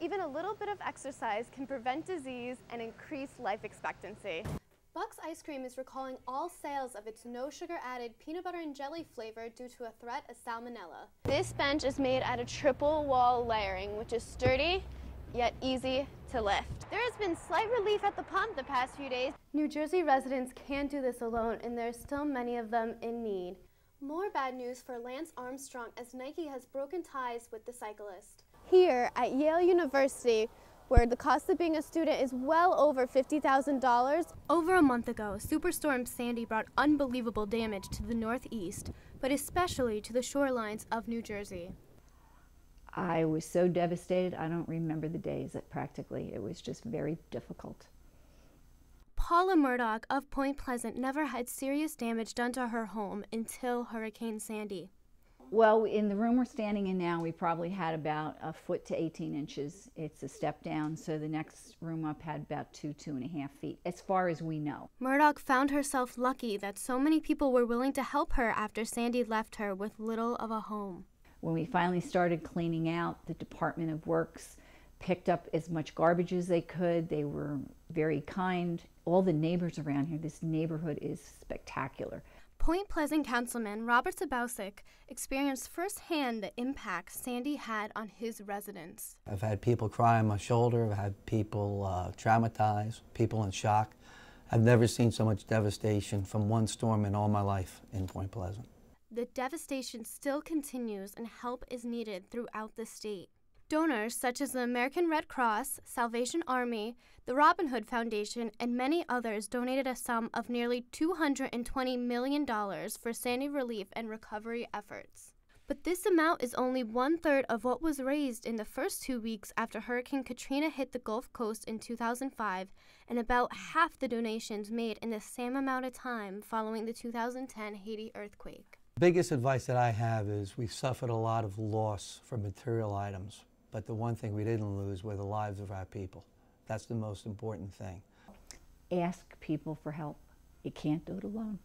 Even a little bit of exercise can prevent disease and increase life expectancy. Buck's Ice Cream is recalling all sales of its no sugar added peanut butter and jelly flavor due to a threat of salmonella. This bench is made out of triple wall layering, which is sturdy yet easy to lift. There has been slight relief at the pump the past few days. New Jersey residents can't do this alone, and there are still many of them in need. More bad news for Lance Armstrong as Nike has broken ties with the cyclist. Here at Yale University, where the cost of being a student is well over $50,000. Over a month ago, Superstorm Sandy brought unbelievable damage to the Northeast, but especially to the shorelines of New Jersey. I was so devastated, I don't remember the days practically. It was just very difficult. Paula Murdoch of Point Pleasant never had serious damage done to her home until Hurricane Sandy. Well, in the room we're standing in now, we probably had about a foot to 18 inches. It's a step down, so the next room up had about 2.5 feet, as far as we know. Murdoch found herself lucky that so many people were willing to help her after Sandy left her with little of a home. When we finally started cleaning out, the Department of Works picked up as much garbage as they could. They were very kind. All the neighbors around here, this neighborhood is spectacular. Point Pleasant Councilman Robert Sabowsik experienced firsthand the impact Sandy had on his residents. I've had people cry on my shoulder, I've had people traumatized, people in shock. I've never seen so much devastation from one storm in all my life in Point Pleasant. The devastation still continues and help is needed throughout the state. Donors such as the American Red Cross, Salvation Army, the Robin Hood Foundation, and many others donated a sum of nearly $220 million for Sandy relief and recovery efforts. But this amount is only 1/3 of what was raised in the first 2 weeks after Hurricane Katrina hit the Gulf Coast in 2005, and about half the donations made in the same amount of time following the 2010 Haiti earthquake. The biggest advice that I have is we've suffered a lot of loss from material items, but the one thing we didn't lose were the lives of our people. That's the most important thing. Ask people for help. You can't do it alone.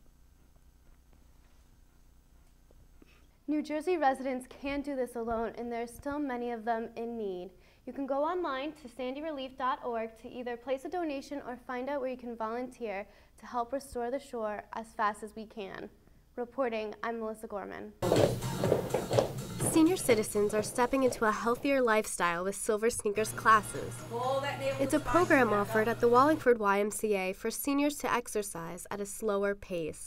New Jersey residents can't do this alone, and there are still many of them in need. You can go online to sandyrelief.org to either place a donation or find out where you can volunteer to help restore the shore as fast as we can. Reporting, I'm Melissa Gorman. Senior citizens are stepping into a healthier lifestyle with Silver Sneakers classes. It's a program offered at the Wallingford YMCA for seniors to exercise at a slower pace.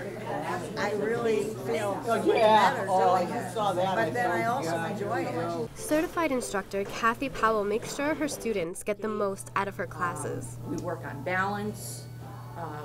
I really feel much better doing it, but then I also enjoy it. Certified instructor Kathy Powell makes sure her students get the most out of her classes. We work on balance,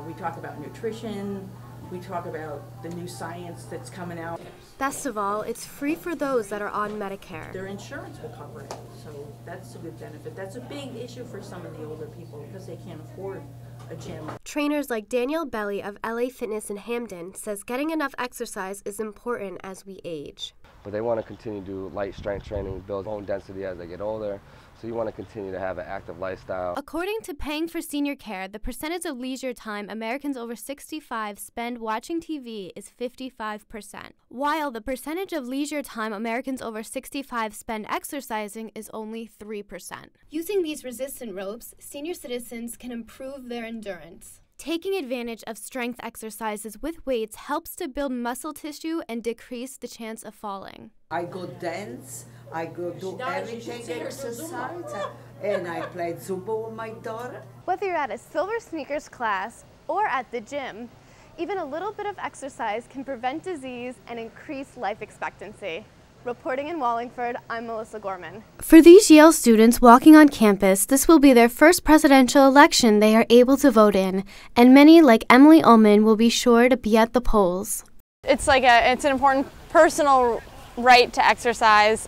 we talk about nutrition, we talk about the new science that's coming out. Best of all, it's free for those that are on Medicare. Their insurance will cover it, so that's a good benefit. That's a big issue for some of the older people because they can't afford a gym. Trainers like Danielle Belly of LA Fitness in Hamden says getting enough exercise is important as we age. But they want to continue to do light strength training, build bone density as they get older. So you want to continue to have an active lifestyle. According to Paying for Senior Care, the percentage of leisure time Americans over 65 spend watching TV is 55%, while the percentage of leisure time Americans over 65 spend exercising is only 3%. Using these resistant ropes, senior citizens can improve their endurance. Taking advantage of strength exercises with weights helps to build muscle tissue and decrease the chance of falling. I go dance, I go do everything exercise, and I play Zumba with my daughter. Whether you're at a Silver Sneakers class or at the gym, even a little bit of exercise can prevent disease and increase life expectancy. Reporting in Wallingford, I'm Melissa Gorman. For these Yale students walking on campus, this will be their first presidential election they are able to vote in, and many, like Emily Ullman, will be sure to be at the polls. It's an important personal right to exercise.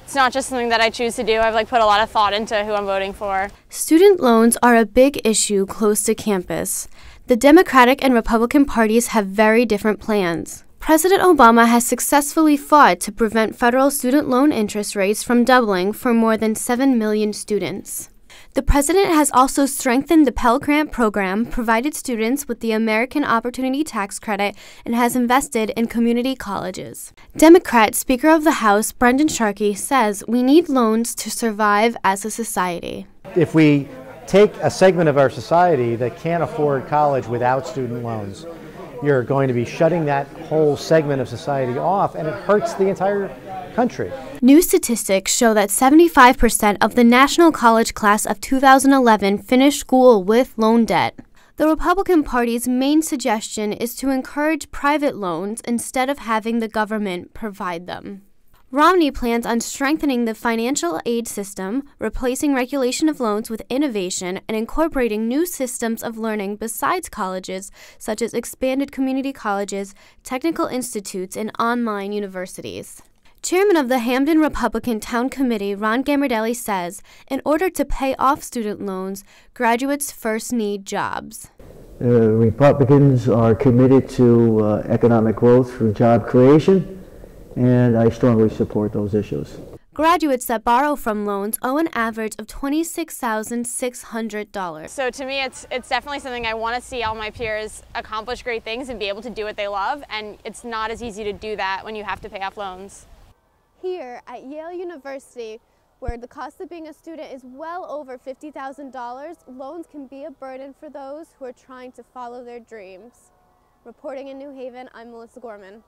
It's not just something that I choose to do. I've put a lot of thought into who I'm voting for. Student loans are a big issue close to campus. The Democratic and Republican parties have very different plans. President Obama has successfully fought to prevent federal student loan interest rates from doubling for more than 7 million students. The president has also strengthened the Pell Grant program, provided students with the American Opportunity Tax Credit, and has invested in community colleges. Democrat Speaker of the House Brendan Sharkey says we need loans to survive as a society. If we take a segment of our society that can't afford college without student loans, you're going to be shutting that whole segment of society off, and it hurts the entire country. New statistics show that 75% of the national college class of 2011 finished school with loan debt. The Republican Party's main suggestion is to encourage private loans instead of having the government provide them. Romney plans on strengthening the financial aid system, replacing regulation of loans with innovation, and incorporating new systems of learning besides colleges, such as expanded community colleges, technical institutes, and online universities. Chairman of the Hamden Republican Town Committee, Ron Gamardelli, says, in order to pay off student loans, graduates first need jobs. Republicans are committed to economic growth through job creation, and I strongly support those issues. Graduates that borrow from loans owe an average of $26,600. So to me, it's definitely something I want to see all my peers accomplish great things and be able to do what they love, and it's not as easy to do that when you have to pay off loans. Here at Yale University, where the cost of being a student is well over $50,000, loans can be a burden for those who are trying to follow their dreams. Reporting in New Haven, I'm Melissa Gorman.